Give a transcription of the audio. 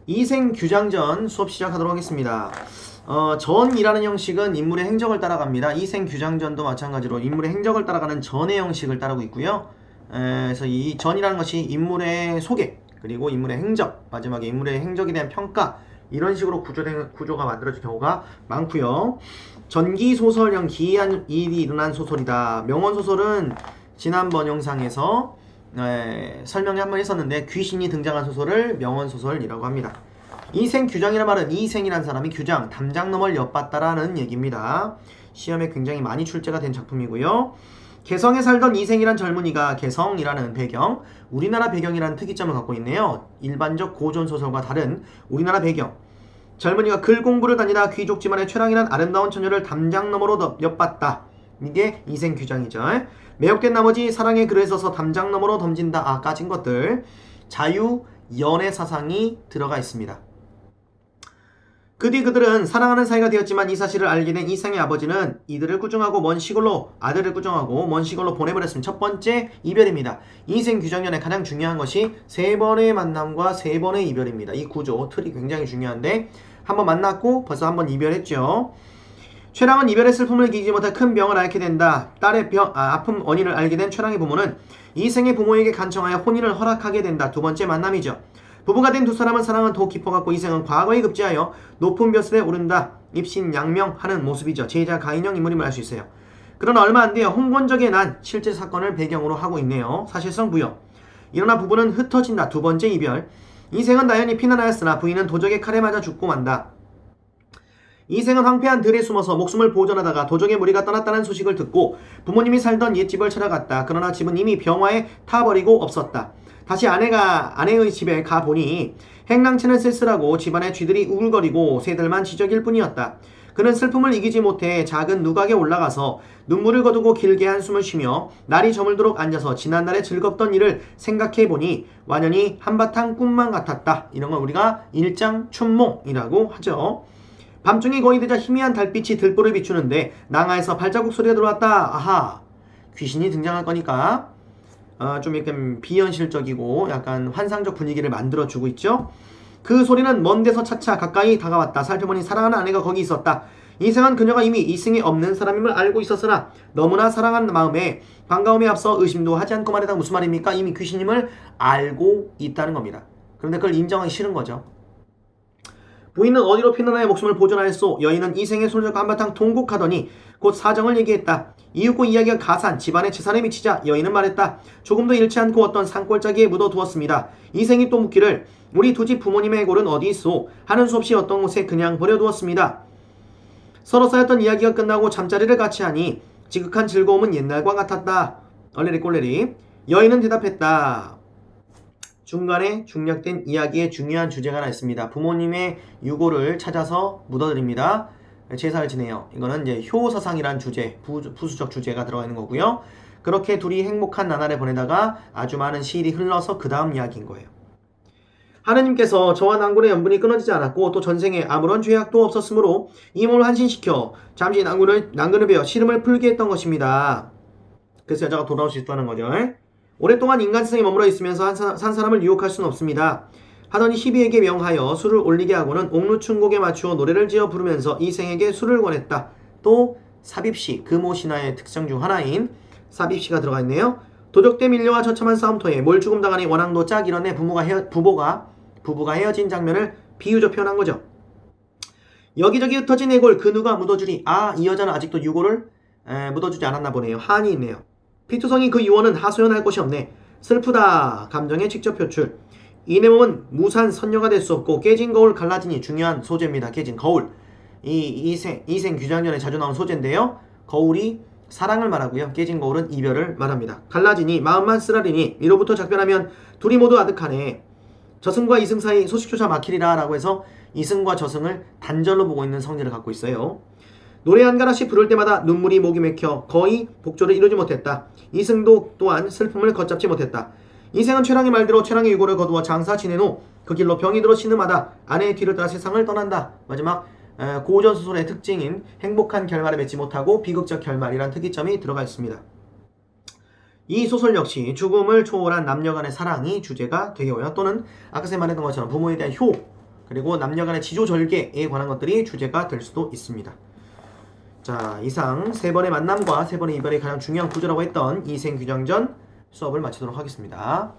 이생규장전 수업 시작하도록 하겠습니다. 전이라는 형식은 인물의 행적을 따라갑니다. 이생규장전도 마찬가지로 인물의 행적을 따라가는 전의 형식을 따르고 있고요. 그래서 이 전이라는 것이 인물의 소개, 그리고 인물의 행적, 마지막에 인물의 행적에 대한 평가, 이런 식으로 구조가 만들어진 경우가 많고요. 전기소설형 기이한 일이 일어난 소설이다. 명언소설은 지난번 영상에서 설명을 한번 했었는데, 귀신이 등장한 소설을 명언소설이라고 합니다. 이생규장이란 말은 이생이란 사람이 규장, 담장너머를 엿봤다라는 얘기입니다. 시험에 굉장히 많이 출제가 된 작품이고요. 개성에 살던 이생이란 젊은이가, 개성이라는 배경, 우리나라 배경이라는 특이점을 갖고 있네요. 일반적 고전소설과 다른 우리나라 배경. 젊은이가 글 공부를 다니다 귀족 집안의 최랑이란 아름다운 처녀를 담장너머로 엿봤다. 이게 이생규장이죠. 매혹된 나머지 사랑의 글을 써서 담장너머로 던진다. 까진 것들. 자유, 연애 사상이 들어가 있습니다. 그 뒤 그들은 사랑하는 사이가 되었지만 이 사실을 알게 된 이생의 아버지는 아들을 꾸중하고 먼 시골로 보내버렸습니다. 첫 번째 이별입니다. 이생규장전에 가장 중요한 것이 세 번의 만남과 세 번의 이별입니다. 이 구조, 틀이 굉장히 중요한데, 한번 만났고 벌써 한번 이별했죠. 최랑은 이별의 슬픔을 이기지 못해 큰 병을 앓게 된다. 딸의 아픔 원인을 알게 된 최랑의 부모는 이생의 부모에게 간청하여 혼인을 허락하게 된다. 두 번째 만남이죠. 부부가 된 두 사람은 사랑은 더욱 깊어갔고 이생은 과거에 급제하여 높은 벼슬에 오른다. 입신양명하는 모습이죠. 제자 가인형 인물임을 알 수 있어요. 그러나 얼마 안 돼요. 홍건적의 난, 실제 사건을 배경으로 하고 있네요. 사실성 부여. 일어나 부부는 흩어진다. 두 번째 이별. 이생은 나연히 피난하였으나 부인은 도적의 칼에 맞아 죽고 만다. 이생은 황폐한 들에 숨어서 목숨을 보존하다가 도적의 무리가 떠났다는 소식을 듣고 부모님이 살던 옛집을 찾아갔다. 그러나 집은 이미 병화에 타버리고 없었다. 다시 아내의 집에 가보니 행랑채는 쓸쓸하고 집안의 쥐들이 우글거리고 새들만 지저길 뿐이었다. 그는 슬픔을 이기지 못해 작은 누각에 올라가서 눈물을 거두고 길게 한숨을 쉬며 날이 저물도록 앉아서 지난날의 즐겁던 일을 생각해보니 완연히 한바탕 꿈만 같았다. 이런 걸 우리가 일장춘몽이라고 하죠. 밤중이 거의 되자 희미한 달빛이 들보를 비추는데 낭하에서 발자국 소리가 들어왔다. 아하, 귀신이 등장할 거니까 좀 약간 비현실적이고 약간 환상적 분위기를 만들어주고 있죠. 그 소리는 먼 데서 차차 가까이 다가왔다. 살펴보니 사랑하는 아내가 거기 있었다. 이생은 그녀가 이미 이승이 없는 사람임을 알고 있었으나 너무나 사랑하는 마음에 반가움에 앞서 의심도 하지 않고 말이다. 무슨 말입니까? 이미 귀신임을 알고 있다는 겁니다. 그런데 그걸 인정하기 싫은 거죠. 부인은 어디로 피난하여 목숨을 보존하였소. 여인은 이생의 손을 잡고 한바탕 통곡하더니 곧 사정을 얘기했다. 이윽고 이야기가 가산, 집안의 재산에 미치자 여인은 말했다. 조금도 잃지 않고 어떤 산골짜기에 묻어두었습니다. 이생이 또 묻기를 우리 두 집 부모님의 골은 어디 있소? 하는 수 없이 어떤 곳에 그냥 버려두었습니다. 서로 쌓였던 이야기가 끝나고 잠자리를 같이 하니 지극한 즐거움은 옛날과 같았다. 얼레리 꼴레리. 여인은 대답했다. 중간에 중략된 이야기의 중요한 주제가 하나 있습니다. 부모님의 유골을 찾아서 묻어드립니다. 제사를 지내요. 이거는 이제 효서상이란 주제, 부수적 주제가 들어가 있는 거고요. 그렇게 둘이 행복한 나날을 보내다가 아주 많은 시일이 흘러서 그 다음 이야기인 거예요. 하느님께서 저와 난군의 연분이 끊어지지 않았고 또 전생에 아무런 죄악도 없었으므로 이 몸을 한신시켜 잠시 난근을 베어 시름을 풀게 했던 것입니다. 그래서 여자가 돌아올 수 있다는 거죠. 오랫동안 인간 세상에 머물러 있으면서 산 사람을 유혹할 수는 없습니다. 하더니 희비에게 명하여 술을 올리게 하고는 옥루춘곡에 맞추어 노래를 지어 부르면서 이생에게 술을 권했다. 또 삽입시, 금오신화의 특성 중 하나인 삽입시가 들어가 있네요. 도적대 밀려와 처참한 싸움터에 몰 죽음 당하니 원앙도 짝 이뤄내 부부가 헤어진 장면을 비유적 표현한 거죠. 여기저기 흩어진 애골 그 누가 묻어주리. 이 여자는 아직도 유골을 묻어주지 않았나 보네요. 한이 있네요. 피투성이 그 유언은 하소연할 곳이 없네. 슬프다. 감정의 직접 표출. 이 내 몸은 무산 선녀가 될 수 없고 깨진 거울 갈라지니 중요한 소재입니다. 깨진 거울. 이생 규장전에 자주 나온 소재인데요. 거울이 사랑을 말하고요. 깨진 거울은 이별을 말합니다. 갈라지니 마음만 쓰라리니 이로부터 작별하면 둘이 모두 아득하네. 저승과 이승 사이 소식조차 막히리라 라고 해서 이승과 저승을 단절로 보고 있는 성질을 갖고 있어요. 노래 한 가락씩 부를 때마다 눈물이 목이 맥혀 거의 복조를 이루지 못했다. 이승도 또한 슬픔을 걷잡지 못했다. 이생은 최랑의 말대로 최랑의 유골을 거두어 장사 지낸 후 그 길로 병이 들어 신음하다 아내의 뒤를 따라 세상을 떠난다. 마지막 고전소설의 특징인 행복한 결말을 맺지 못하고 비극적 결말이란 특이점이 들어가 있습니다. 이 소설 역시 죽음을 초월한 남녀간의 사랑이 주제가 되고요. 또는 아까 말했던 것처럼 부모에 대한 효, 그리고 남녀간의 지조절개에 관한 것들이 주제가 될 수도 있습니다. 자, 이상 세 번의 만남과 세 번의 이별이 가장 중요한 구조라고 했던 이생규장전 수업을 마치도록 하겠습니다.